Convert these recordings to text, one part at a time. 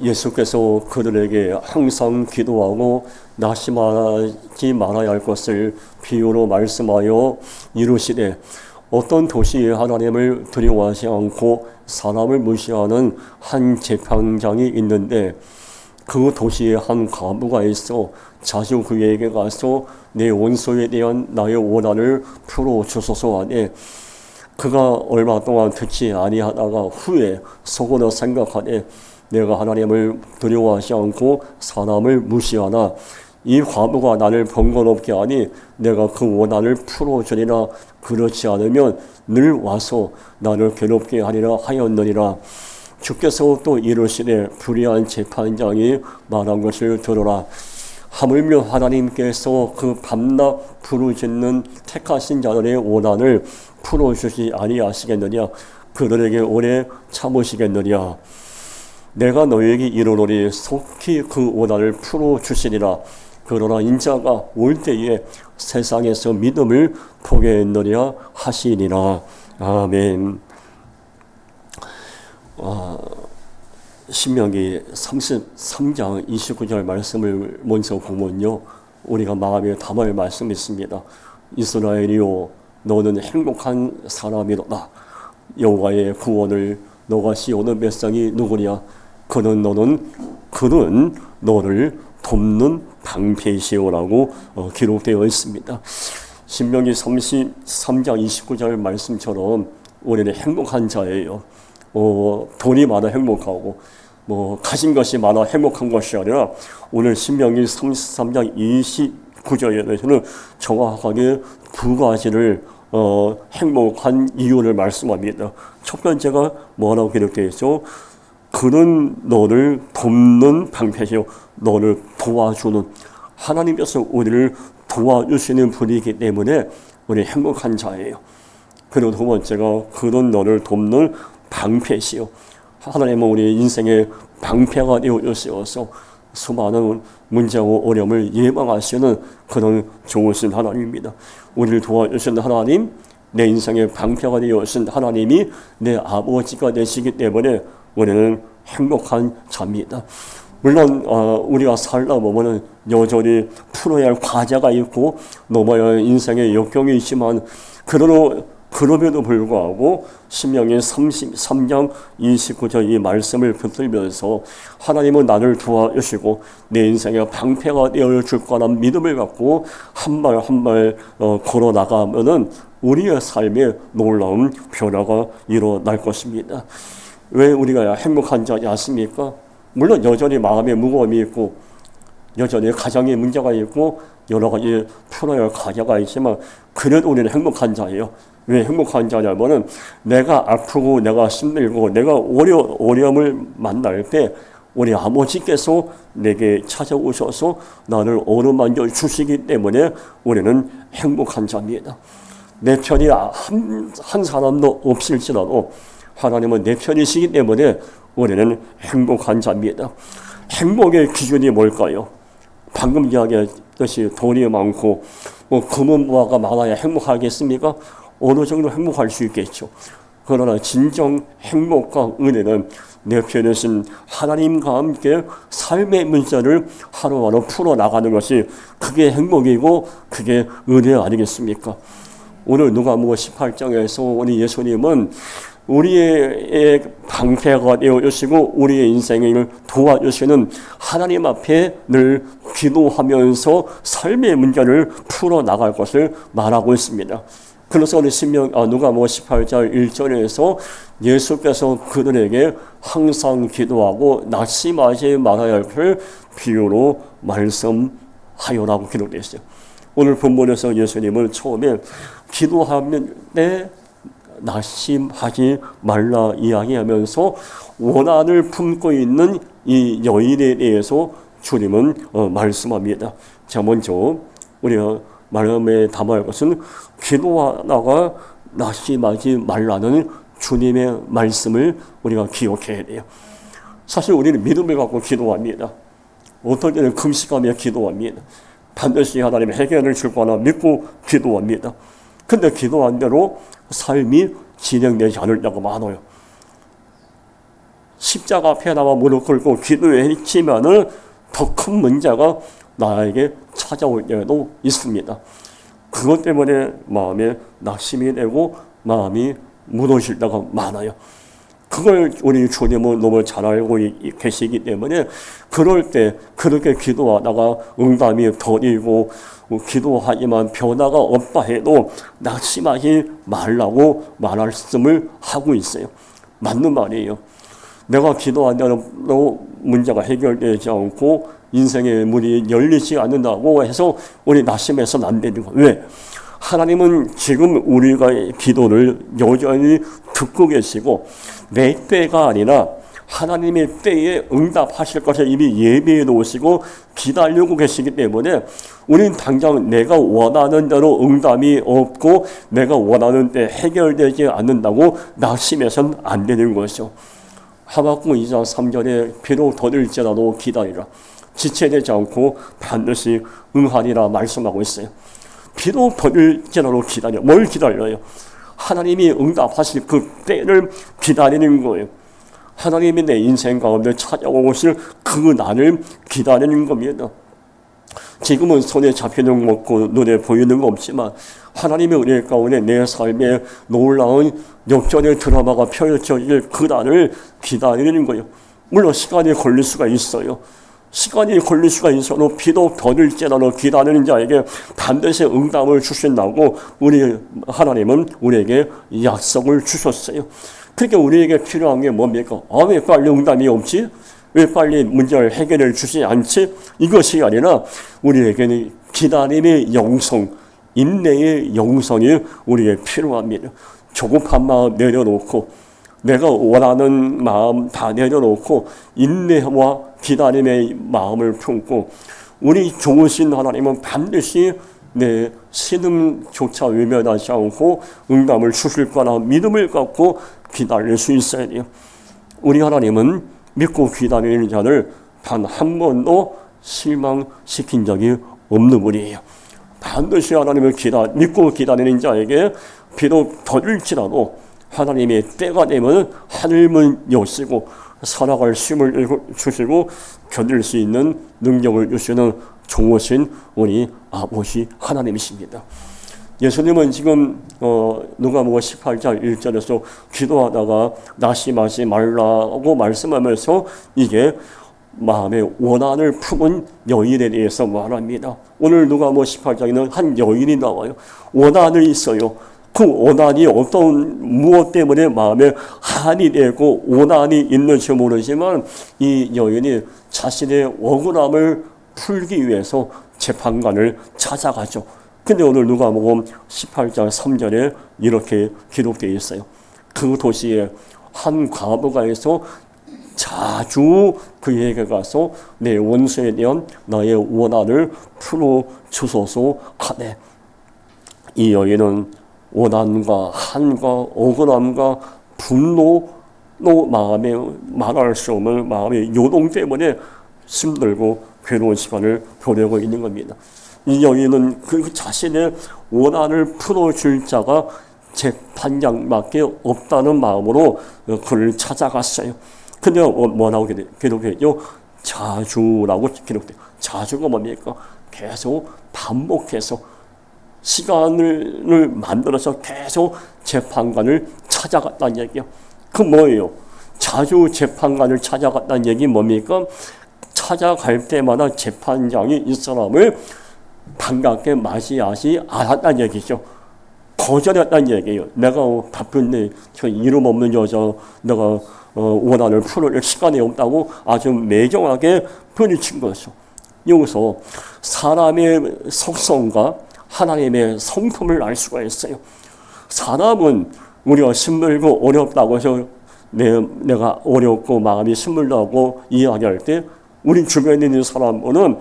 예수께서 그들에게 항상 기도하고 낙심하지 말아야 할 것을 비유로 말씀하여 이루시되, 어떤 도시에 하나님을 두려워하지 않고 사람을 무시하는 한 재판장이 있는데, 그 도시에 한 과부가 있어 자주 그에게 가서 내 원수에 대한 나의 원한을 풀어주소서 하되, 그가 얼마 동안 듣지 아니하다가 후에 속으로 생각하되, 내가 하나님을 두려워하지 않고 사람을 무시하나 이 과부가 나를 번거롭게 하니 내가 그 원한을 풀어주리라. 그렇지 않으면 늘 와서 나를 괴롭게 하리라 하였느니라. 주께서 또 이르시되, 불의한 재판장이 말한 것을 들으라. 하물며 하나님께서 그 밤낮 부르짖는 택하신 자들의 원한을 풀어주지 아니하시겠느냐? 그들에게 오래 참으시겠느냐? 내가 너에게 이르노니 속히 그 원한을 풀어주시리라. 그러나 인자가 올 때에 세상에서 믿음을 보게 했느냐 하시니라. 아멘. 신명기 33장 29절 말씀을 먼저 보면요, 우리가 마음에 담을 말씀이 있습니다. 이스라엘이요, 너는 행복한 사람이로다. 여호와의 구원을 너가 시오는 백성이 누구냐? 그는 너를 돕는 방패시오라고 기록되어 있습니다. 신명기 33장 29절 말씀처럼 우리는 행복한 자예요. 돈이 많아 행복하고 가진 것이 많아 행복한 것이 아니라, 오늘 신명기 33장 29절에서는 정확하게 두 가지를 행복한 이유를 말씀합니다. 첫 번째가 뭐라고 기록되어 있죠? 그는 너를 돕는 방패시요, 너를 도와주는, 하나님께서 우리를 도와주시는 분이기 때문에 우리 행복한 자예요. 그리고 두 번째가 그는 너를 돕는 방패시요, 하나님은 우리 인생의 방패가 되어 주셔서 수많은 문제와 어려움을 예방하시는 그런 좋으신 하나님입니다. 우리를 도와주시는 하나님, 내 인생의 방패가 되어 주신 하나님이 내 아버지가 되시기 때문에 우리는 행복한 자입니다. 물론 우리가 살다 보면 여전히 풀어야 할 과제가 있고 넘어야 할 인생의 역경이 있지만, 그럼에도 불구하고 신명기 33장 29절 이 말씀을 붙들면서 하나님은 나를 도와주시고 내 인생의 방패가 되어줄 거라는 믿음을 갖고 한 발 한 발 걸어 나가면은 우리의 삶에 놀라운 변화가 일어날 것입니다. 왜 우리가 행복한 자지 않습니까? 물론 여전히 마음에 무거움이 있고 여전히 가정에 문제가 있고 여러 가지 풀어야 할 과제가 있지만, 그래도 우리는 행복한 자예요. 왜 행복한 자냐면은, 내가 아프고 내가 힘들고 내가 어려움을 만날 때 우리 아버지께서 내게 찾아오셔서 나를 어루만져 주시기 때문에 우리는 행복한 자입니다. 내 편이 한 사람도 없을지라도 하나님은 내 편이시기 때문에 우리는 행복한 자입니다. 행복의 기준이 뭘까요? 방금 이야기했듯이 돈이 많고 금은보화가 많아야 행복하겠습니까? 어느 정도 행복할 수 있겠죠. 그러나 진정 행복과 은혜는 내 편이신 하나님과 함께 삶의 문제를 하루하루 풀어나가는 것이, 그게 행복이고 그게 은혜 아니겠습니까? 오늘 누가복음 18장에서 우리 예수님은 우리의 방패가 되어주시고 우리의 인생을 도와주시는 하나님 앞에 늘 기도하면서 삶의 문제를 풀어나갈 것을 말하고 있습니다. 그래서 우리 누가복음 18장 1절에서 예수께서 그들에게 항상 기도하고 낙심하지 말아야 할 것을 비유로 말씀하여라고 기록되어 있어요. 오늘 본문에서 예수님은 처음에 기도하면 때 낙심하지 말라 이야기하면서 원한을 품고 있는 이 여인에 대해서 주님은 말씀합니다. 자, 먼저 우리가 마음에 담아야 할 것은 기도하다가 낙심하지 말라는 주님의 말씀을 우리가 기억해야 돼요. 사실 우리는 믿음을 갖고 기도합니다. 어떨 때는 금식하며 기도합니다. 반드시 하나님의 해결을 줄 거나 믿고 기도합니다. 근데 기도한 대로 삶이 진행되지 않을 때가 많아요. 십자가 앞에 나와 무릎 꿇고 기도했지만은 더 큰 문제가 나에게 찾아올 때도 있습니다. 그것 때문에 마음에 낙심이 되고 마음이 무너질 때가 많아요. 그걸 우리 주님은 너무 잘 알고 계시기 때문에 그럴 때 그렇게 기도하다가 응답이 더디고 기도하지만 변화가 없다 해도 낙심하지 말라고 말씀을 하고 있어요. 맞는 말이에요. 내가 기도한다고 문제가 해결되지 않고 인생의 문이 열리지 않는다고 해서 우리 낙심해서는 안 되는 거예요. 왜? 하나님은 지금 우리가 기도를 여전히 듣고 계시고 내 때가 아니라 하나님의 때에 응답하실 것을 이미 예비해 놓으시고 기다리고 계시기 때문에 우리는 당장 내가 원하는 대로 응답이 없고 내가 원하는 때 해결되지 않는다고 낙심해서는 안 되는 것이죠. 하박국 2장 3절에 비록 더딜지라도 기다리라. 지체되지 않고 반드시 응하리라 말씀하고 있어요. 비록 더딜지라도 기다려. 뭘 기다려요? 하나님이 응답하실 그 때를 기다리는 거예요. 하나님이 내 인생 가운데 찾아오실 그 날을 기다리는 겁니다. 지금은 손에 잡히는 거 없고 눈에 보이는 거 없지만 하나님의 은혜 가운데 내 삶에 놀라운 역전의 드라마가 펼쳐질 그 날을 기다리는 거예요. 물론 시간이 걸릴 수가 있어요. 시간이 걸릴 수가 있어도 비록 더딜지라도 기다리는 자에게 반드시 응답을 주신다고 우리 하나님은 우리에게 약속을 주셨어요. 그러니까 우리에게 필요한 게 뭡니까? 왜 빨리 응답이 없지? 왜 빨리 문제를 해결해 주지 않지? 이것이 아니라 우리에게는 기다림의 영성, 인내의 영성이 우리에게 필요합니다. 조급한 마음 내려놓고 내가 원하는 마음 다 내려놓고 인내와 기다림의 마음을 품고 우리 좋으신 하나님은 반드시 내 신음조차 외면하지 않고 응답을 주실 거라 믿음을 갖고 기다릴 수 있어야 돼요. 우리 하나님은 믿고 기다리는 자를 단 한 번도 실망시킨 적이 없는 분이에요. 반드시 하나님을 믿고 기다리는 자에게 비록 더딜지라도 하나님의 때가 되면 하늘문 여시고 살아갈 힘을 주시고 견딜 수 있는 능력을 주시는 좋으신 우리 아버지 하나님이십니다. 예수님은 지금 누가복음 18장 1절에서 기도하다가 낙심하지 말라고 말씀하면서 이게 마음의 원한을 품은 여인에 대해서 말합니다. 오늘 누가복음 18장에는 한 여인이 나와요. 원한이 있어요. 그 원한이 무엇 때문에 마음에 한이 되고 원한이 있는지 모르지만 이 여인이 자신의 억울함을 풀기 위해서 재판관을 찾아가죠. 근데 오늘 누가복음 18장 3절에 이렇게 기록되어 있어요. 그 도시에 한 과부가 있어 자주 그에게 가서 내 원수에 대한 나의 원한을 풀어주소서 하네. 이 여인은 원한과 한과 억울함과 분노 마음에 말할 수 없는 마음의 요동 때문에 힘들고 괴로운 시간을 보내고 있는 겁니다. 이 여인은 그 자신의 원한을 풀어줄 자가 재판장밖에 없다는 마음으로 그를 찾아갔어요. 근데 뭐라고 기록해요? 자주라고 기록돼요. 자주가 뭡니까? 계속 반복해서 시간을 만들어서 계속 재판관을 찾아갔다는 얘기예요. 그 뭐예요? 자주 재판관을 찾아갔다는 얘기 뭡니까? 찾아갈 때마다 재판장이 이 사람을 반갑게 맞이하지 않았다는 얘기죠. 거절했다는 얘기예요. 내가 바쁜데 저 이름 없는 여자 내가 원한을 풀을 시간이 없다고 아주 매정하게 부딪힌 것이죠. 여기서 사람의 속성과 하나님의 성품을 알 수가 있어요. 사람은 우리가 힘들고 어렵다고 해서 내가 어렵고 마음이 힘들다고 이야기할 때 우리 주변에 있는 사람은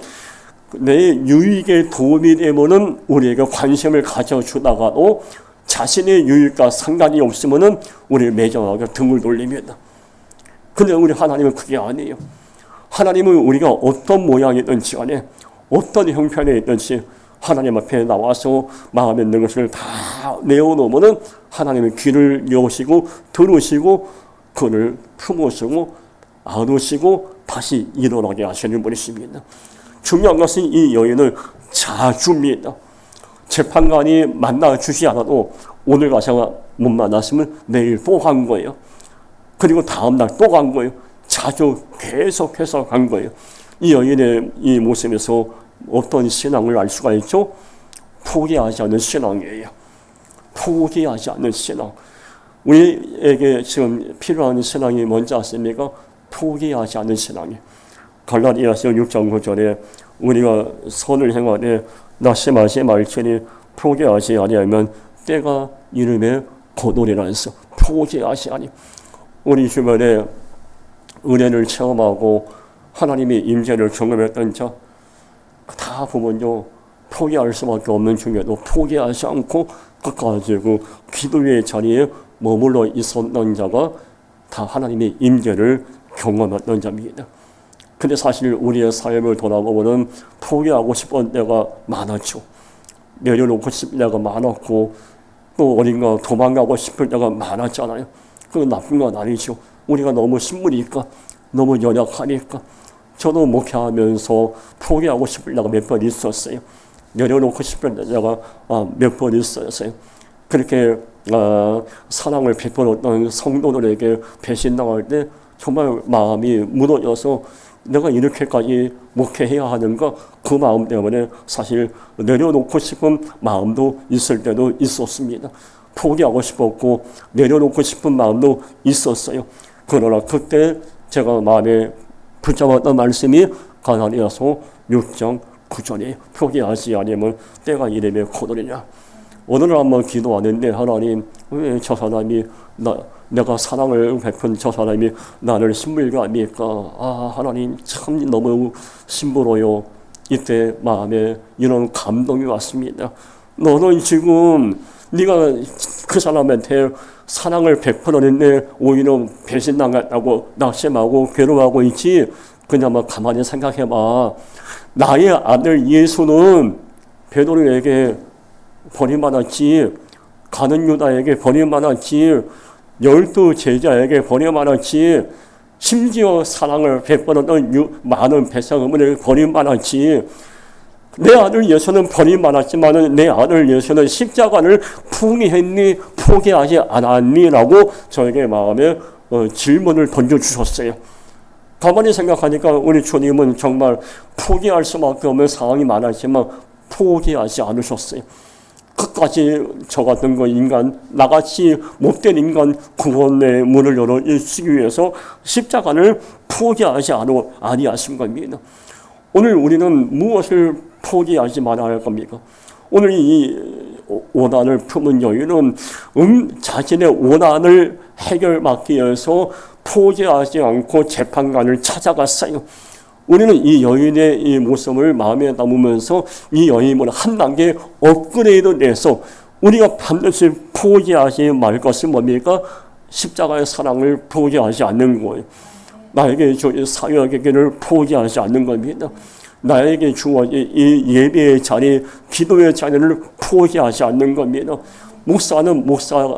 내 유익에 도움이 되면은 우리에게 관심을 가져주다가도 자신의 유익과 상관이 없으면은 우리를 매정하게 등을 돌립니다. 근데 우리 하나님은 그게 아니에요. 하나님은 우리가 어떤 모양이든지 간에 어떤 형편에 있든지 하나님 앞에 나와서 마음에 있는 것을 다 내어놓으면은 하나님의 귀를 여시고 들으시고 그를 품으시고 안으시고 다시 일어나게 하시는 분이십니다. 중요한 것은 이 여인을 자주입니다. 재판관이 만나주지 않아도 오늘 가서 못 만났으면 내일 또 간 거예요. 그리고 다음날 또 간 거예요. 자주 계속해서 간 거예요. 이 여인의 이 모습에서 어떤 신앙을 알 수가 있죠? 포기하지 않는 신앙이에요. 포기하지 않는 신앙. 우리에게 지금 필요한 신앙이 뭔지 아십니까? 포기하지 않는 신앙이에요. 갈라디아서 6장 9절에 우리가 선을 행하되 낙심하지 말지니 포기하지 아니하면 때가 이름에 거두리라 해서 포기하지 아니. 우리 주변에 은혜를 체험하고 하나님의 임재를 경험했던 자 다 보면요, 포기할 수밖에 없는 중에도 포기하지 않고 끝까지 그 기도의 자리에 머물러 있었던 자가 다 하나님의 임재를 경험했던 자입니다. 근데 사실 우리의 삶을 돌아보면 포기하고 싶은 때가 많았죠. 내려놓고 싶은 때가 많았고 또 어딘가 도망가고 싶을 때가 많았잖아요. 그건 나쁜 건 아니죠. 우리가 너무 신물이니까, 너무 연약하니까. 저도 목회하면서 포기하고 싶을 때가 몇 번 있었어요. 내려놓고 싶을 때가 몇 번 있었어요. 그렇게 사랑을 베풀었던 성도들에게 배신당할 때 정말 마음이 무너져서 내가 이렇게까지 목회해야 하는가, 그 마음 때문에 사실 내려놓고 싶은 마음도 있을 때도 있었습니다. 포기하고 싶었고 내려놓고 싶은 마음도 있었어요. 그러나 그때 제가 마음에 붙잡았던 말씀이 갈라디아서 6장 9절에 포기하지 아니면 때가 이름에 거두리냐. 오늘 한번 기도하는데 하나님, 왜 저 사람이 내가 사랑을 베푼 저 사람이 나를 신물게 합니까? 하나님 참 너무 심부러요. 이때 마음에 이런 감동이 왔습니다. 너는 지금 네가 그 사람한테 사랑을 베풀었는데 오히려 배신당했다고 낙심하고 괴로워하고 있지. 그냥 가만히 생각해봐. 나의 아들 예수는 베드로에게 버림받았지, 가는 유다에게 버림받았지, 12 제자에게 버림받았지, 심지어 사랑을 베풀었던 많은 백성들에게 버림받았지. 내 아들 예수는 버림받았지만 내 아들 예수는 십자가를 포기하지 않았니? 라고 저에게 마음에 질문을 던져주셨어요. 가만히 생각하니까 우리 주님은 정말 포기할 수밖에 없는 상황이 많았지만 포기하지 않으셨어요. 끝까지 저 같은 거 인간, 나같이 못된 인간 구원의 문을 열어주시기 위해서 십자가를 포기하지 아니하신 겁니다. 오늘 우리는 무엇을 포기하지 말아야 할 겁니까? 오늘 이 원한을 품은 여인은 자신의 원한을 해결받기 위해서 포기하지 않고 재판관을 찾아갔어요. 우리는 이 여인의 이 모습을 마음에 담으면서 이 여인을 한 단계 업그레이드 돼서 우리가 반드시 포기하지 말 것은 뭡니까? 십자가의 사랑을 포기하지 않는 거예요. 나에게 주어진 사역의 길을 포기하지 않는 겁니다. 나에게 주어진 이 예배의 자리, 기도의 자리를 포기하지 않는 겁니다. 목사는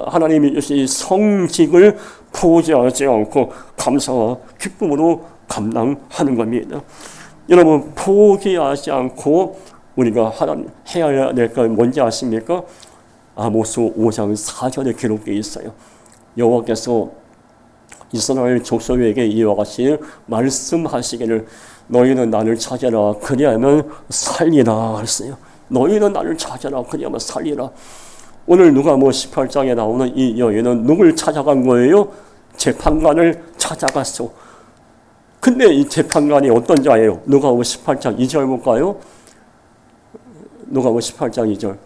하나님이 주신 성직을 포기하지 않고 감사와 기쁨으로 감당하는 겁니다. 여러분, 포기하지 않고 우리가 해야 될 건 뭔지 아십니까? 아모스 5장 4절에 기록되어 있어요. 여호와께서 이스라엘 족속에게 이와 같이 말씀하시기를 너희는 나를 찾아라 그리하면 살리라 했어요. 너희는 나를 찾아라 그리하면 살리라. 오늘 누가복음 18장에 나오는 이 여인은 누굴 찾아간 거예요? 재판관을 찾아갔어. 근데 이 재판관이 어떤 자예요? 누가복음 18장 2절 볼까요? 누가복음 18장 2절.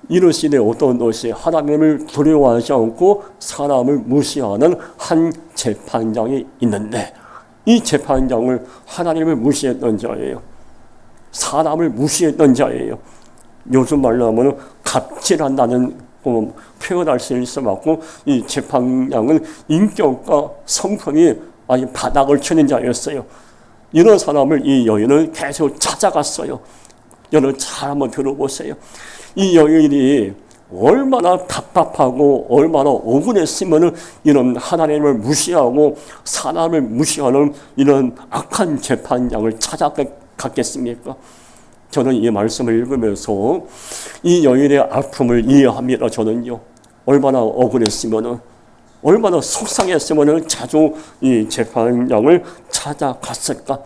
이르시되 어떤 것이 하나님을 두려워하지 않고 사람을 무시하는 한 재판장이 있는데, 이 재판장을 하나님을 무시했던 자예요. 사람을 무시했던 자예요. 요즘 말로 하면 갑질한다는 표현할 수 있을 만큼 이 재판장은 인격과 성품이 아주 바닥을 치는 자였어요. 이런 사람을 이 여인은 계속 찾아갔어요. 여러분 잘 한번 들어보세요. 이 여인이 얼마나 답답하고 얼마나 억울했으면 이런 하나님을 무시하고 사람을 무시하는 이런 악한 재판장을 찾아갔겠습니까? 저는 이 말씀을 읽으면서 이 여인의 아픔을 이해합니다. 저는요. 얼마나 억울했으면, 얼마나 속상했으면 자주 이 재판장을 찾아갔을까?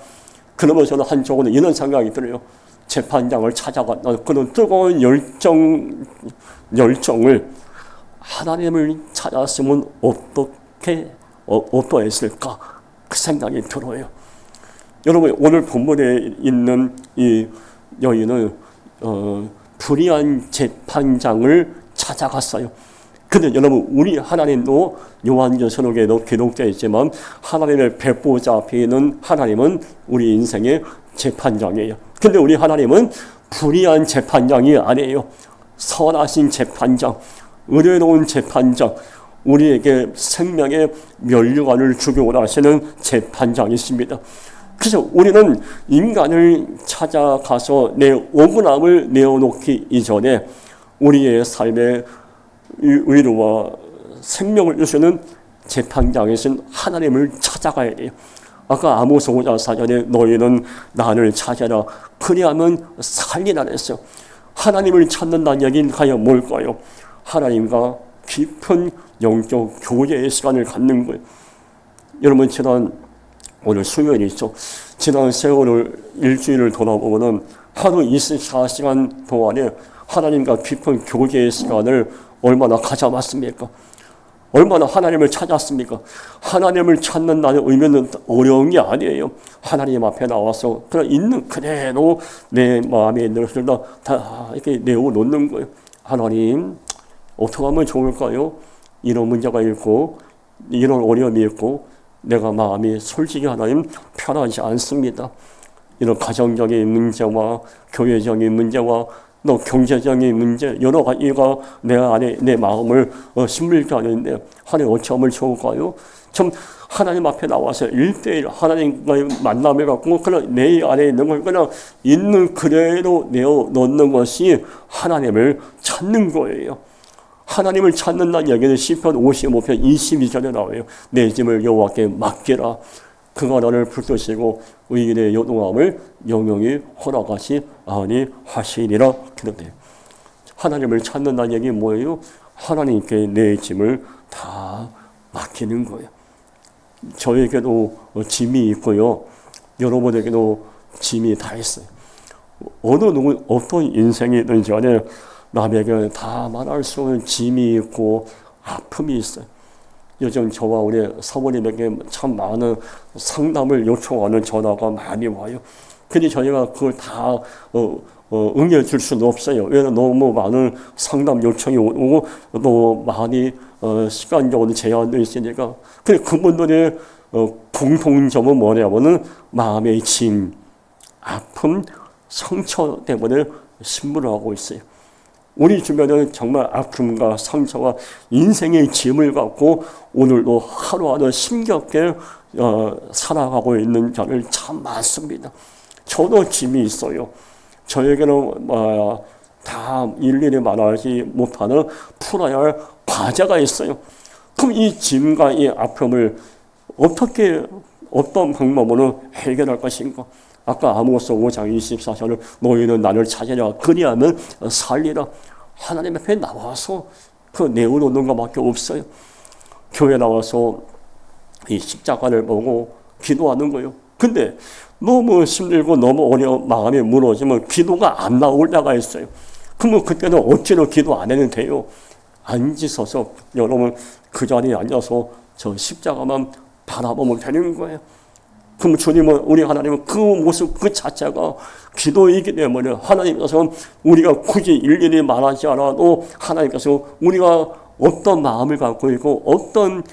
그러면 저는 한쪽으로 이런 생각이 들어요. 재판장을 찾아갔다. 그런 뜨거운 열정을 하나님을 찾았으면 어떠했을까? 그 생각이 들어요. 여러분, 오늘 본문에 있는 이 여인은 불의한 재판장을 찾아갔어요. 근데 여러분, 우리 하나님도 요한계시록에도 기록되어 있지만 하나님의 배보자 앞에 있는 하나님은 우리 인생의 재판장이에요. 근데 우리 하나님은 불의한 재판장이 아니에요. 선하신 재판장, 은혜로운 재판장, 우리에게 생명의 면류관을 주고 하시는 재판장이십니다. 그래서 우리는 인간을 찾아가서 내 억울함을 내어놓기 이전에 우리의 삶의 의로와 생명을 주시는 재판장이신 하나님을 찾아가야 돼요. 아까 아모스 5장 4절에 너희는 나를 찾아라 그리하면 살리라 했어요. 하나님을 찾는다는 얘기는 과연 뭘까요? 하나님과 깊은 영적 교제의 시간을 갖는 거예요. 여러분, 오늘 수요일이죠. 지난 세월을 일주일을 돌아보면 하루 24시간 동안에 하나님과 깊은 교제의 시간을 얼마나 가져봤습니까? 얼마나 하나님을 찾았습니까? 하나님을 찾는다는 의미는 어려운 게 아니에요. 하나님 앞에 나와서 그냥 있는 그대로 내 마음에 있는 것을 다 이렇게 내어놓는 거예요. 하나님, 어떻게 하면 좋을까요? 이런 문제가 있고 이런 어려움이 있고 내가 마음이 솔직히 하나님 편하지 않습니다. 이런 가정적인 문제와 교회적인 문제와 또 경제적인 문제 여러 가지가 내 안에 내 마음을 힘들게 하는데 하나님 어찌하면 좋을까요? 참 하나님 앞에 나와서 1대1 하나님과의 만남을 갖고 그냥 내 안에 있는 걸 그냥 있는 그대로 내어놓는 것이 하나님을 찾는 거예요. 하나님을 찾는다는 얘기는 시편 55편 22절에 나와요. 내 짐을 여호와께 맡기라. 그가 너를 붙드시고 의인의 요동함을 영영히 허락하시 아니하시리라. 그런데 하나님을 찾는다는 얘기 뭐예요? 하나님께 내 짐을 다 맡기는 거예요. 저에게도 짐이 있고요. 여러분에게도 짐이 다 있어요. 어떤 인생이든지 간에 남에게 다 말할 수 없는 짐이 있고 아픔이 있어요. 요즘 저와 우리 사모님에게 참 많은 상담을 요청하는 전화가 많이 와요. 근데 저희가 그걸 다 응해 줄 수는 없어요. 왜냐하면 너무 많은 상담 요청이 오고 또 많이 시간적으로 제한도 있으니까. 근데 그분들의 공통점은 뭐냐면은 마음의 짐, 아픔, 상처 때문에 신문하고 있어요. 우리 주변은 정말 아픔과 상처와 인생의 짐을 갖고 오늘도 하루하루 힘겹게 살아가고 있는 자들 참 많습니다. 저도 짐이 있어요. 저에게는 다 일일이 말하지 못하는 풀어야 할 과제가 있어요. 그럼 이 짐과 이 아픔을 어떤 방법으로 해결할 것인가? 아까 아모스 5장 24절을 너희는 나를 찾으라 그리하면 살리라. 하나님 앞에 나와서 그 내어놓는 것밖에 없어요. 교회 나와서 이 십자가를 보고 기도하는 거예요. 근데 너무 힘들고 너무 마음이 무너지면 기도가 안 나올 때가 있어요. 그러면 그때는 억지로 기도 안 해도 돼요. 앉으셔서 여러분 그 자리에 앉아서 저 십자가만 바라보면 되는 거예요. 그럼 주님은 우리 하나님은 그 모습 그 자체가 기도이기 때문에 하나님께서 우리가 굳이 일일이 말하지 않아도 하나님께서 우리가 어떤 마음을 갖고 있고 어떤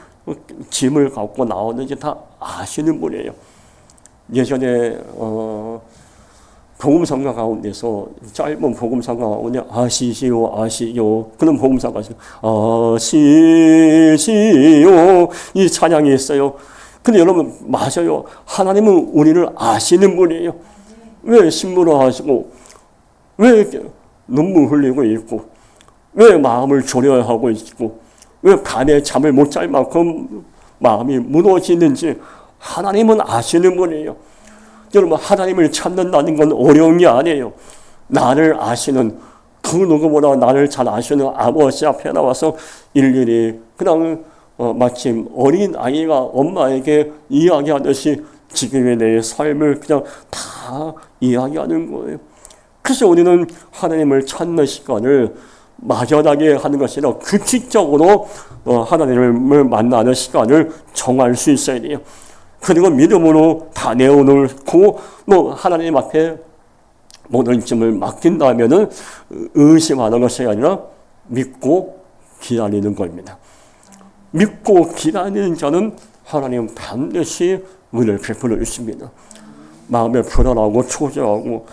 짐을 갖고 나오는지 다 아시는 분이에요. 예전에 복음성가 가운데서 짧은 복음성가 가운데 아시지요 그런 복음성가 아시지요 이 찬양이 있어요. 근데 여러분 맞아요. 하나님은 우리를 아시는 분이에요. 왜 신문을 하시고 왜 눈물 흘리고 있고 왜 마음을 졸여야 하고 있고 왜 밤에 잠을 못 잘 만큼 마음이 무너지는지 하나님은 아시는 분이에요. 여러분, 하나님을 찾는다는 건 어려운 게 아니에요. 나를 아시는, 그 누구보다 나를 잘 아시는 아버지 앞에 나와서 일일이 그냥 마침 어린 아이가 엄마에게 이야기하듯이 지금의 내 삶을 그냥 다 이야기하는 거예요. 그래서 우리는 하나님을 찾는 시간을 막연하게 하는 것이 아니라 규칙적으로 하나님을 만나는 시간을 정할 수 있어야 돼요. 그리고 믿음으로 다 내어놓고 하나님 앞에 모든 짐을 맡긴다면은 의심하는 것이 아니라 믿고 기다리는 겁니다. 믿고 기다리는 자는 하나님 반드시 은혜를 베풀어 주십니다. 마음에 불안하고 초조하고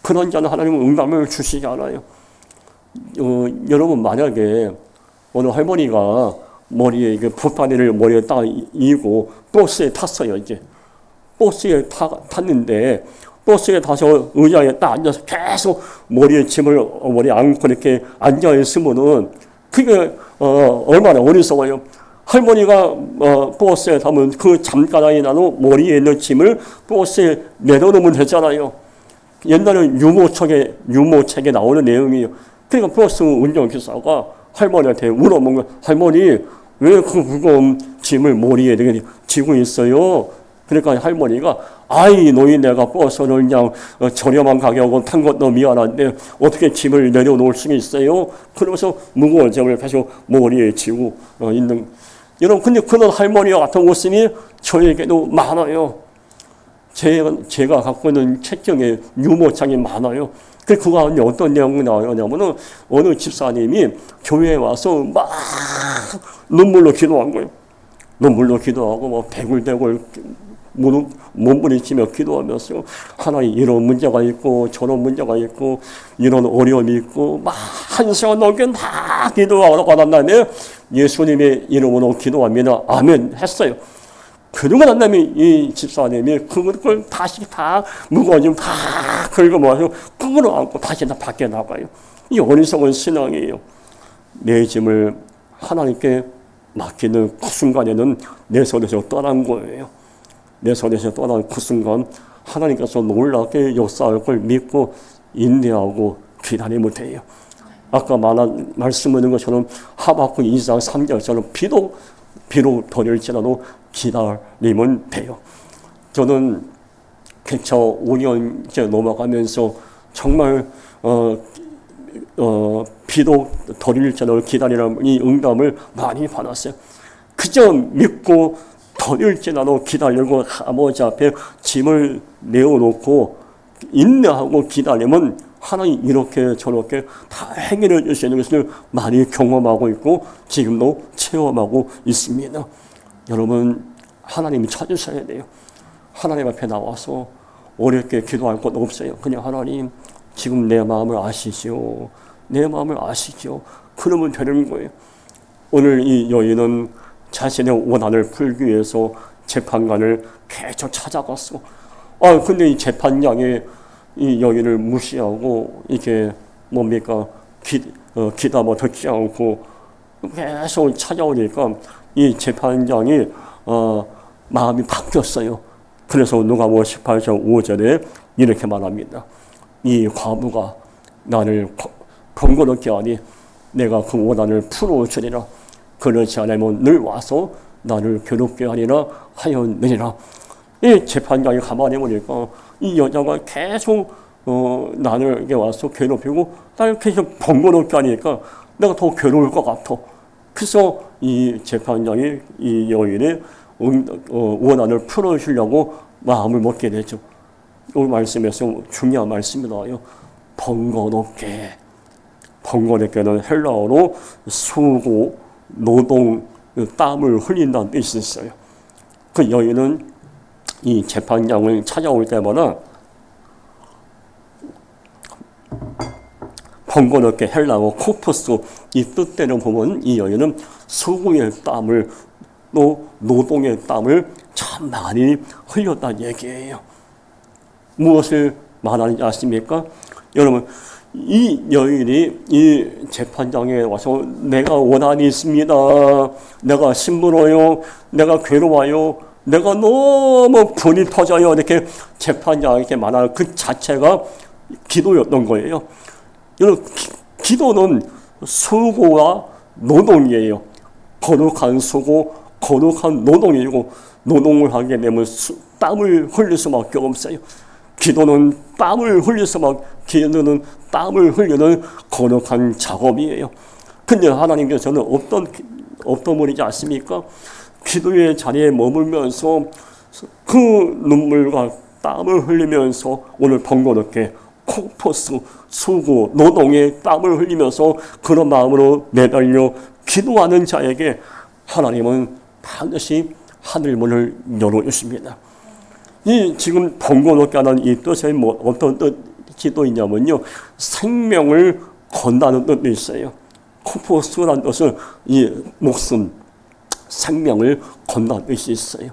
그런 자는 하나님은 응답을 주시지 않아요. 여러분, 만약에 어느 할머니가 머리에 붓바늘을 머리에 딱 이고 버스에 탔어요. 이제 버스에 탔는데 버스에 타서 의자에 딱 앉아서 계속 머리에 안고 이렇게 앉아 있으면은 그게 얼마나 어리석어요. 할머니가 버스에 타면 그 잠가랑이라도 머리에 있는 짐을 버스에 내려놓으면 되잖아요. 옛날에 유모책에 나오는 내용이에요. 그러니까 버스 운전기사가 할머니한테 물어본 거예요. 할머니, 왜 그 무거운 짐을 머리에 이렇게 지고 있어요? 그러니까 할머니가, 아이 노인네가 버스를 그냥 저렴한 가격으로 탄 것도 미안한데 어떻게 짐을 내려놓을 수 있어요? 그러면서 무거운 짐을 계속 머리에 지고 있는. 여러분, 근데 그런 할머니와 같은 모습이 저에게도 많아요. 제가 갖고 있는 책 중에 유모창이 많아요. 그 가운데 어떤 내용이 나오냐면은 어느 집사님이 교회에 와서 막 눈물로 기도한 거예요. 눈물로 기도하고 대굴대굴 몸부림치며 기도하면서 하나님 이런 문제가 있고 저런 문제가 있고 이런 어려움이 있고 막 한 시간 넘게 다 기도하고 난 다음에 예수님의 이름으로 기도합니다. 아멘 했어요. 그러고 난 다음에 이 집사님이 그걸 다시 다 무거워지면 다 긁어모아서 끈으로 안고 다시 다 밖에 나가요. 이 어리석은 신앙이에요. 내 짐을 하나님께 맡기는 그 순간에는 내 손에서 떠난 거예요. 내 손에서 떠난 그 순간 하나님께서 놀랍게 역사할 걸 믿고 인내하고 기다리면 돼요. 아까 말씀드린 것처럼 하박국 2장 3절처럼 비록 더딜지라도 기다리면 돼요. 저는 개차 5년째 넘어가면서 정말 비록 더딜지라도 기다리라는 이 응답을 많이 받았어요. 그저 믿고 더딜지라도 기다리고 아버지 앞에 짐을 내어놓고 인내하고 기다리면 하나님 이렇게 저렇게 다 행위를 주시는 것을 많이 경험하고 있고 지금도 체험하고 있습니다. 여러분, 하나님 찾으셔야 돼요. 하나님 앞에 나와서 어렵게 기도할 것 없어요. 그냥 하나님 지금 내 마음을 아시죠. 내 마음을 아시죠. 그러면 되는 거예요. 오늘 이 여인은 자신의 원한을 풀기 위해서 재판관을 계속 찾아갔어. 근데 이 재판장이 이 여인을 무시하고 이게 뭡니까? 귀담아 듣지 않고 계속 찾아오니까 이 재판장이 마음이 바뀌었어요. 그래서 누가복음 18장 5절에 이렇게 말합니다. 이 과부가 나를 번거롭게 하니 내가 그 원한을 풀어주리라. 그렇지 않으면 늘 와서 나를 괴롭게 하리라 하였느니라. 이 재판장이 가만히 보니까 이 여자가 계속 나에게 와서 괴롭히고 나를 계속 번거롭게 하니까 내가 더 괴로울 것 같아. 그래서 이 재판장이 이 여인의 원한을 풀어주려고 마음을 먹게 되죠. 이 말씀에서 중요한 말씀이 나와요. 번거롭게는 헬라어로 수고, 노동, 땀을 흘린다는 뜻이 있어요. 그 여인은 이 재판장을 찾아올 때마다 번거롭게 헬라어 코프스 이 뜻대로 보면 이 여인은 수고의 땀을 또 노동의 땀을 참 많이 흘렸다는 얘기예요. 무엇을 말하는지 아십니까? 여러분, 이 여인이 이 재판장에 와서 내가 원한이 있습니다. 내가 힘들어요. 내가 괴로워요. 내가 너무 분이 터져요. 이렇게 재판장에게 말하는 그 자체가 기도였던 거예요. 여러분, 기도는 수고와 노동이에요. 거룩한 수고, 거룩한 노동이고, 노동을 하게 되면 땀을 흘릴 수밖에 없어요. 기도는 땀을 흘릴 기도는 땀을 흘리는 거룩한 작업이에요. 근데 하나님께서는 어떤 분이지 않습니까? 기도의 자리에 머물면서 그 눈물과 땀을 흘리면서 오늘 번거롭게 콩포스 수고 노동에 땀을 흘리면서 그런 마음으로 내달려 기도하는 자에게 하나님은 반드시 하늘 문을 열어주십니다. 이 지금 번거롭게 하는 이 뜻에 어떤 뜻이 있냐면요, 생명을 건다는 뜻도 있어요. 콩포스라는 뜻은 이 목숨, 생명을 건다는 뜻이 있어요.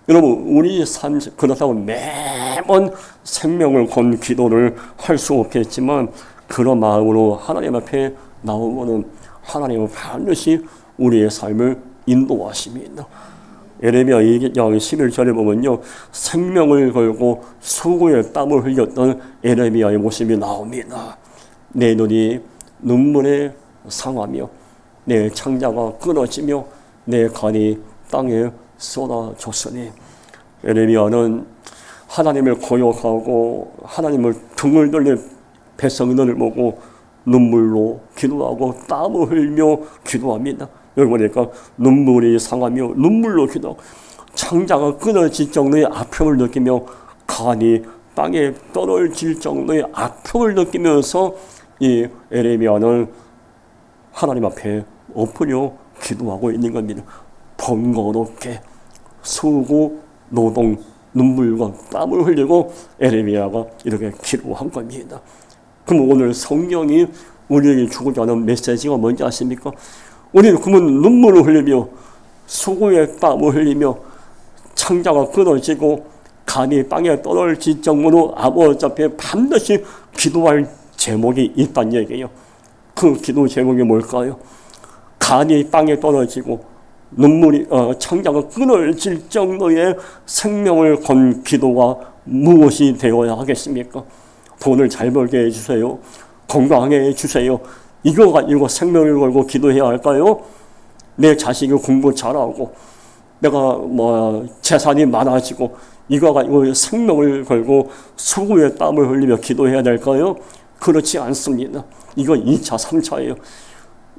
여러분, 우리 삶 그렇다고 매번 생명을 건 기도를 할 수 없겠지만 그런 마음으로 하나님 앞에 나오면은 하나님은 반드시 우리의 삶을 인도하십니다. 예레미야 2장 11절에 보면요, 생명을 걸고 수고의 땀을 흘렸던 예레미야의 모습이 나옵니다. 내 눈이 눈물에 상하며 내 창자가 끊어지며 내 간이 땅에 쏟아졌으니. 예레미야는 하나님을 고역하고 하나님을 등을 돌린 백성들을 보고 눈물로 기도하고 땀을 흘며 기도합니다. 여기 보니까 눈물이 상하며 눈물로 기도하고 창자가 끊어질 정도의 아픔을 느끼며 간이 땅에 떨어질 정도의 아픔을 느끼면서 이 예레미야는 하나님 앞에 엎으려 기도하고 있는 겁니다. 번거롭게 수고, 노동, 눈물과 땀을 흘리고 예레미야가 이렇게 기도한 겁니다. 그럼 오늘 성령이 우리에게 주고자 하는 메시지가 뭔지 아십니까? 우리는 그러면 눈물을 흘리며 수고의 땀을 흘리며 창자가 끊어지고 간이 땅에 떨어질 정도로 아버지 앞에 반드시 기도할 제목이 있다는 얘기예요. 그 기도 제목이 뭘까요? 간이 땅에 떨어지고 눈물이 창자가 끊어질 정도의 생명을 건 기도가 무엇이 되어야 하겠습니까? 돈을 잘 벌게 해주세요. 건강하게 해주세요. 이거 가지고 생명을 걸고 기도해야 할까요? 내 자식이 공부 잘하고 내가 재산이 많아지고 이거 가지고 생명을 걸고 수고의 땀을 흘리며 기도해야 될까요? 그렇지 않습니다. 이거 2차, 3차예요.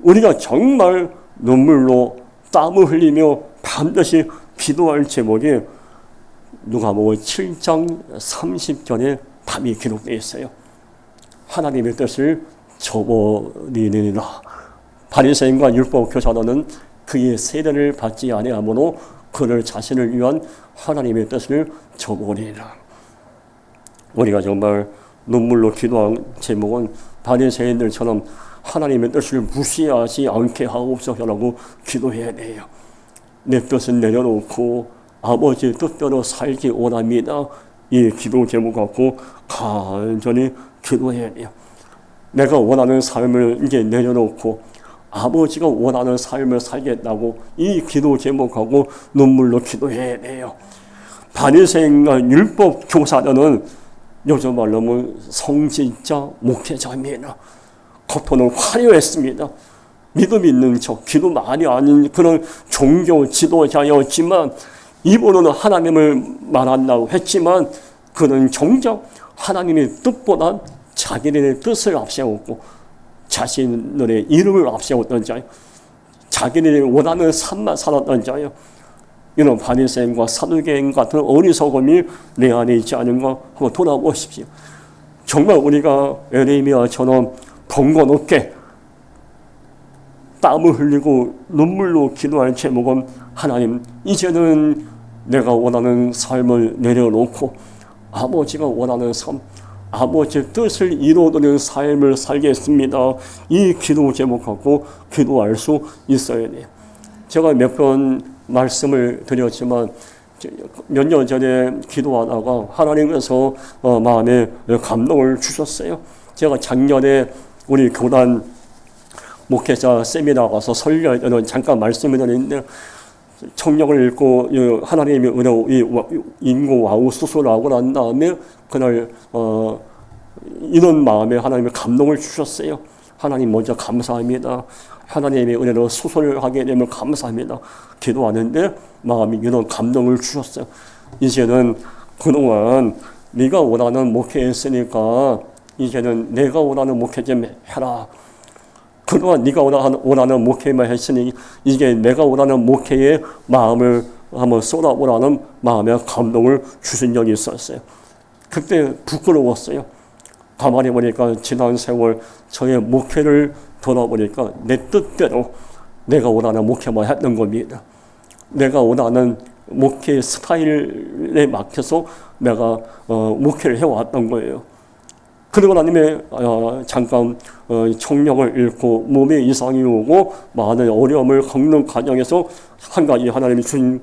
우리가 정말 눈물로 땀을 흘리며 반드시 기도할 제목이 누가복음 7장 30절에 답이 기록되어 있어요. 하나님의 뜻을 저버리느니라. 바리새인과 율법 교사들은 그의 세례를 받지 아니하므로 그를 자신을 위한 하나님의 뜻을 저버리니라. 우리가 정말 눈물로 기도한 제목은 바리새인들처럼 하나님의 뜻을 무시하지 않게 하옵소서라고 기도해야 돼요. 내 뜻은 내려놓고 아버지의 뜻대로 살기 원합니다. 이 기도 제목 갖고 간절히 기도해야 돼요. 내가 원하는 삶을 이제 내려놓고 아버지가 원하는 삶을 살겠다고 이 기도 제목하고 눈물로 기도해야 돼요. 바리새인과 율법 교사들은 요즘 말로 하면 성직자 목회자입니다. 겉으로는 화려했습니다. 믿음 있는 척, 기도 많이 하는 그런 종교 지도자였지만 입으로는 하나님을 말한다고 했지만 그는 정작 하나님의 뜻보다 자기들의 뜻을 앞세웠고 자신들의 이름을 앞세웠던 자예요. 자기들이 원하는 삶만 살았던 자예요. 이런 바리새인과 사두개인 같은 어리석음이 내 안에 있지 않은가 한번 돌아보십시오. 정말 우리가 예레미야처럼 번거롭게 땀을 흘리고 눈물로 기도할 제목은 하나님, 이제는 내가 원하는 삶을 내려놓고 아버지가 원하는 삶, 아버지의 뜻을 이루어드리는 삶을 살겠습니다. 이 기도 제목하고 기도할 수 있어야 돼요. 제가 몇 번 말씀을 드렸지만 몇 년 전에 기도하다가 하나님께서 마음에 감동을 주셨어요. 제가 작년에 우리 교단 목회자 세미나 가서 설교에는 잠깐 말씀을 드렸는데 청력을 읽고 하나님의 은혜로 인고 와우 수술하고 난 다음에 그날 이런 마음에 하나님의 감동을 주셨어요. 하나님 먼저 감사합니다. 하나님의 은혜로 수술하게 되면 감사합니다. 기도하는데 마음이 이런 감동을 주셨어요. 이제는 그동안 네가 원하는 목회했으니까 이제는 내가 원하는 목회 좀 해라. 그동안 네가 원하는 목회만 했으니 이제 내가 원하는 목회의 마음을 한번 쏟아보라는 마음의 감동을 주신 적이 있었어요. 그때 부끄러웠어요. 가만히 보니까 지난 세월 저의 목회를 돌아보니까 내 뜻대로 내가 원하는 목회만 했던 겁니다. 내가 원하는 목회 스타일에 맡겨서 내가 목회를 해왔던 거예요. 그리고 나님의 잠깐 청력을 잃고 몸에 이상이 오고 많은 어려움을 겪는 과정에서 한 가지 하나님이 주신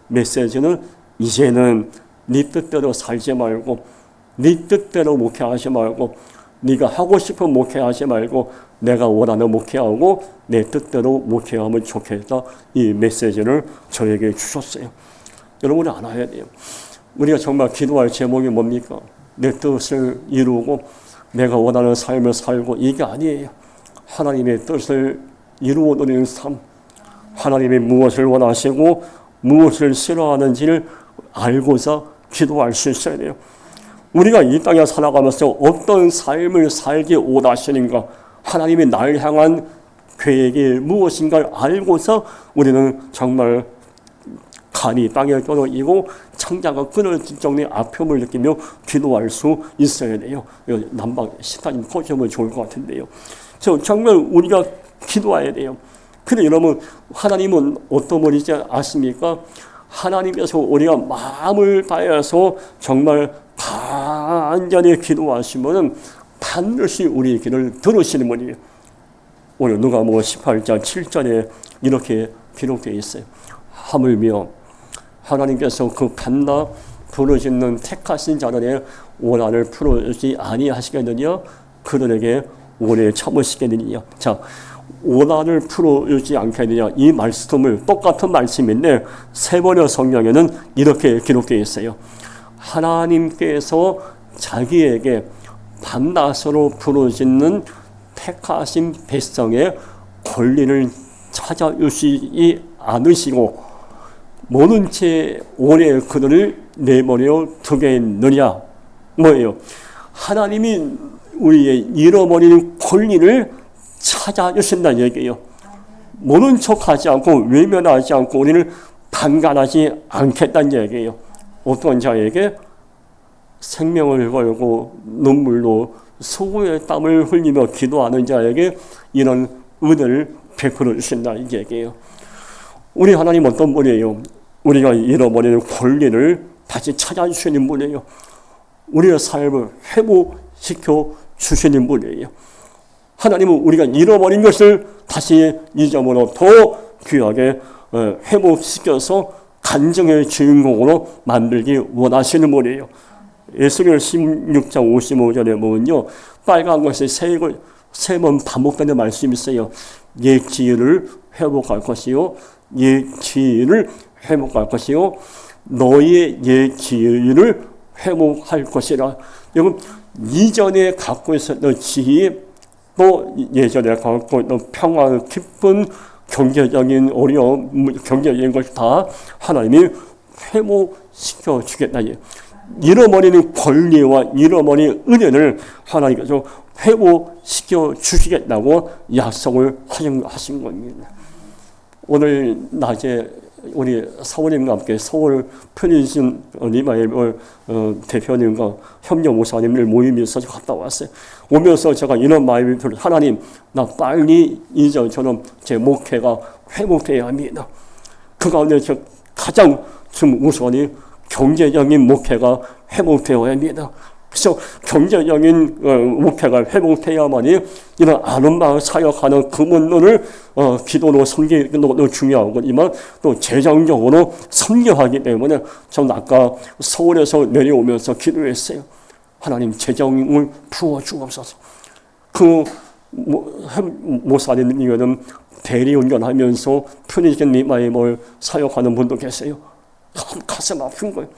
메시지는 이제는 네 뜻대로 살지 말고 네 뜻대로 목회하지 말고 네가 하고 싶은 목회하지 말고 내가 원하는 목회하고 내 뜻대로 목회하면 좋겠다. 이 메시지를 저에게 주셨어요. 여러분이 알아야 돼요. 우리가 정말 기도할 제목이 뭡니까? 내 뜻을 이루고 내가 원하는 삶을 살고 이게 아니에요. 하나님의 뜻을 이루어드리는 삶, 하나님이 무엇을 원하시고 무엇을 싫어하는지를 알고서 기도할 수 있어야 돼요. 우리가 이 땅에 살아가면서 어떤 삶을 살기 원하시는가, 하나님이 날 향한 계획이 무엇인가를 알고서 우리는 정말 간이 땅에 떨어지고 창자가 끊어질 정도의 아픔을 느끼며 기도할 수 있어야 돼요. 난방 시간이 꺼지면 좋을 것 같은데요. 정말 우리가 기도해야 돼요. 근데 여러분, 하나님은 어떤 분이지 아십니까? 하나님께서 우리가 마음을 다해서 정말 간절히 기도하시면 반드시 우리의 기도를 들으시는 분이에요. 오늘 누가복음 18장 7절에 이렇게 기록되어 있어요. 하물며 하나님께서 그 반나 부르짖는 택하신 자들의 원한을 풀어주지 아니하시겠느냐? 그들에게 오래 참으시겠느냐? 자, 원한을 풀어주지 않겠느냐? 이 말씀을 똑같은 말씀인데 세 번의 성경에는 이렇게 기록되어 있어요. 하나님께서 자기에게 반나서로 부르짖는 택하신 백성의 권리를 찾아주시지 않으시고 모른 채 오래 그들을 내버려 두겠느냐? 뭐예요? 하나님이 우리의 잃어버린 권리를 찾아주신다는 얘기예요. 모른 척하지 않고 외면하지 않고 우리를 방관하지 않겠다는 얘기예요. 어떤 자에게 생명을 걸고 눈물로 수고의 땀을 흘리며 기도하는 자에게 이런 은혜를 베풀어 주신다는 얘기예요. 우리 하나님 어떤 분이에요? 우리가 잃어버리는 권리를 다시 찾아주시는 분이에요. 우리의 삶을 회복시켜 주시는 분이에요. 하나님은 우리가 잃어버린 것을 다시 잊어버려 더 귀하게 회복시켜서 간증의 주인공으로 만들기 원하시는 분이에요. 에스겔 16장 55절에 보면요, 빨간 것이 세 번 반복되는 말씀이 있어요. 옛 지혜를 회복할 것이요, 옛 지혜를 회복할 것이요, 너의 옛 지혜를 회복할 것이라. 여러분, 이전에 갖고 있었던 지혜, 또 예전에 갖고 있던 평화, 기쁜 경제적인 어려움, 경제적인 것이 다 하나님이 회복시켜 주겠다. 잃어버리는 권리와 잃어버린 은혜를 하나님께서 회복시켜 주시겠다고 약속을 하신 겁니다. 오늘 낮에 우리 사모님과 함께 서울 편의점 리바이벌 대표님과 협력 목사님들 모임에서 갔다 왔어요. 오면서 제가 이런 마음이 들어요. 하나님, 나 빨리 이전처럼 제 목회가 회복되어야 합니다. 그 가운데 저 가장 좀 우선이 경제적인 목회가 회복되어야 합니다. 그래서 경제적인 목회가 회복되어야만이 이런 아름다운 사역하는 그 문을 기도로 섬기기도 중요하지만 또 재정적으로 섬겨하기 때문에 저는 아까 서울에서 내려오면서 기도했어요. 하나님 재정을 부어주옵소서. 그 목사님이면 대리운전하면서 편의점 리바이벌 사역하는 분도 계세요. 가슴 아픈 거예요.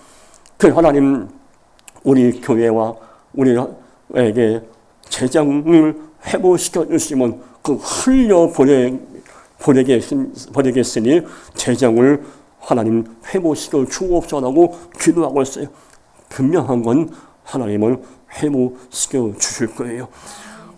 그 하나님 우리 교회와 우리에게 재정을 회복시켜 주시면 그 흘려 보내겠으니 재정을 하나님 회복시켜 주옵소서라고 기도하고 있어요. 분명한 건 하나님을 회복시켜 주실 거예요.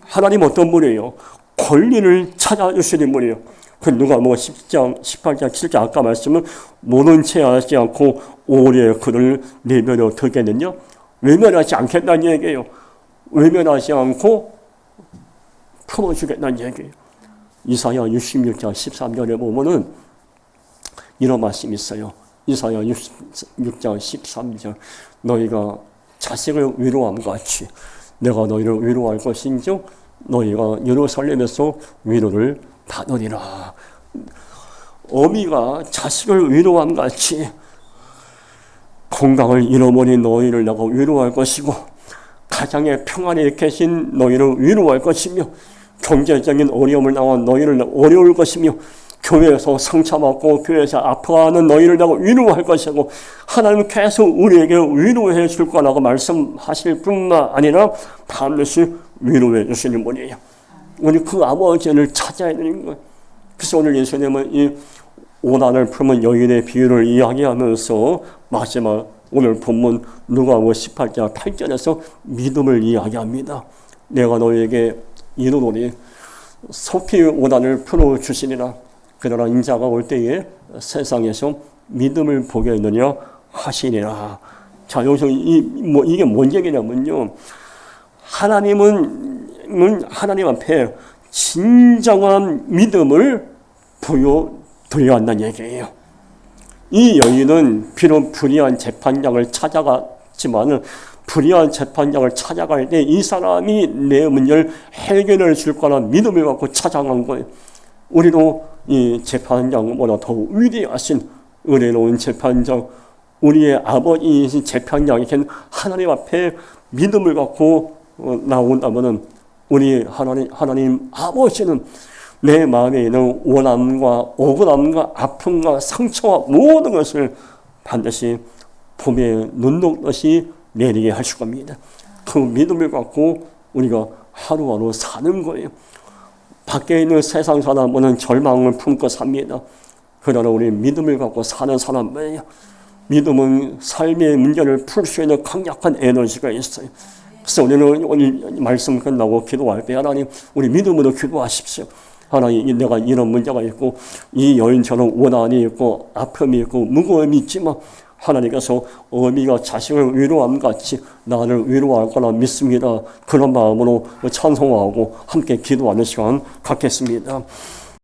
하나님 어떤 분이에요? 권리를 찾아주시는 분이에요. 그 누가복음 10장, 18장, 7장 아까 말씀은 모른 채 하지 않고 오래 그를 내버려 두겠느냐? 외면하지 않겠다는 얘기예요. 외면하지 않고 풀어주겠다는 얘기예요. 이사야 66장 13절에 보면은 이런 말씀이 있어요. 이사야 66장 13절 너희가 자식을 위로함 같이 내가 너희를 위로할 것인즉 너희가 예루살렘에서 위로를 받으리라. 어미가 자식을 위로함 같이 건강을 잃어버린 너희를 내가 위로할 것이고 가정의 평안에 계신 너희를 위로할 것이며 경제적인 어려움을 당한 너희를 어려울 것이며 교회에서 상처받고 교회에서 아파하는 너희를 내가 위로할 것이고 하나님께서 우리에게 위로해 줄 거라고 말씀하실 뿐만 아니라 반드시 위로해 주시는 분이에요. 우리 그 아버지를 찾아야 되는 거예요. 그래서 오늘 예수님은 이 오난을 품은 여인의 비유를 이야기하면서 마지막 오늘 본문 누가복음 18장 8절에서 믿음을 이야기합니다. 내가 너에게 이르노니 속히 오난을 풀어주시니라. 그러나 인자가 올 때에 세상에서 믿음을 보겠느냐 하시니라. 자, 여기서 이게 뭔 얘기냐면요. 하나님은 하나님 앞에 진정한 믿음을 보여드려야 한다는 얘기예요. 이 여인은 비록 불의한 재판장을 찾아갔지만 불의한 재판장을 찾아갈 때 이 사람이 내 문제를 해결해 줄 거라는 믿음을 갖고 찾아간 거예요. 우리도 이 재판장보다 더 위대하신 은혜로운 재판장, 우리의 아버지이신 재판장이신 하나님 앞에 믿음을 갖고 나온다면은 우리 하나님 아버지는 내 마음에 있는 원함과 억울함과 아픔과 상처와 모든 것을 반드시 봄에 눈 녹듯이 내리게 하실 겁니다. 그 믿음을 갖고 우리가 하루하루 사는 거예요. 밖에 있는 세상 사람은 절망을 품고 삽니다. 그러나 우리 믿음을 갖고 사는 사람이에요. 믿음은 삶의 문제를 풀 수 있는 강력한 에너지가 있어요. 그래서 우리는 오늘 말씀 끝나고 기도할 때 하나님 우리 믿음으로 기도하십시오. 하나님 내가 이런 문제가 있고 이 여인처럼 원한이 있고 아픔이 있고 무거움이 있지만 하나님께서 어미가 자식을 위로함 같이 나를 위로할 거라 믿습니다. 그런 마음으로 찬송하고 함께 기도하는 시간 갖겠습니다.